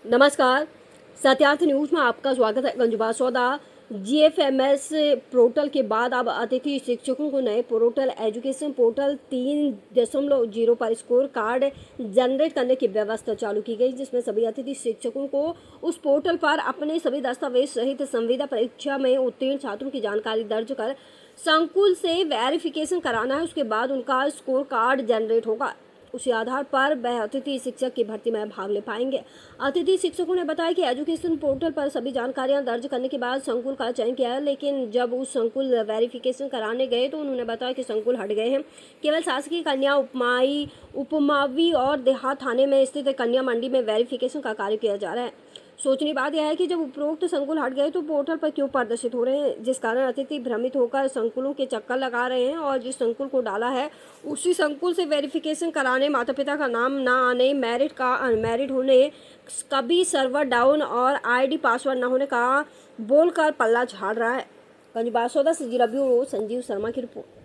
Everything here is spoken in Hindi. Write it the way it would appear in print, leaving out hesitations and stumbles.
नमस्कार। सत्यार्थ न्यूज में आपका स्वागत है। गंजबासौदा जीएफएमएस पोर्टल के बाद अब अतिथि शिक्षकों को नए पोर्टल एजुकेशन पोर्टल 3.0 पर स्कोर कार्ड जनरेट करने की व्यवस्था चालू की गई, जिसमें सभी अतिथि शिक्षकों को उस पोर्टल पर अपने सभी दस्तावेज सहित संविदा परीक्षा में उत्तीर्ण छात्रों की जानकारी दर्ज कर संकुल से वेरिफिकेशन कराना है। उसके बाद उनका स्कोर कार्ड जनरेट होगा। उसी आधार पर वह अतिथि शिक्षक की भर्ती में भाग ले पाएंगे। अतिथि शिक्षकों ने बताया कि एजुकेशन पोर्टल पर सभी जानकारियां दर्ज करने के बाद संकुल का चयन किया है, लेकिन जब उस संकुल वेरिफिकेशन कराने गए तो उन्होंने बताया कि संकुल हट गए हैं। केवल शासकीय कन्या उपमावी और देहात थाने में स्थित कन्या मंडी में वेरिफिकेशन का कार्य किया जा रहा है। सोचनी बात यह है कि जब उपरोक्त संकुल हट गए तो पोर्टल पर क्यों प्रदर्शित हो रहे हैं, जिस कारण अतिथि भ्रमित होकर संकुलों के चक्कर लगा रहे हैं और जिस संकुल को डाला है उसी संकुल से वेरिफिकेशन कराने, माता पिता का नाम ना आने, मेरिट का अनमेरिट होने, कभी सर्वर डाउन और आईडी पासवर्ड न होने का बोलकर पल्ला झाड़ रहा है। गंजबासौदा से जिला ब्यूरो संजीव शर्मा की रिपोर्ट।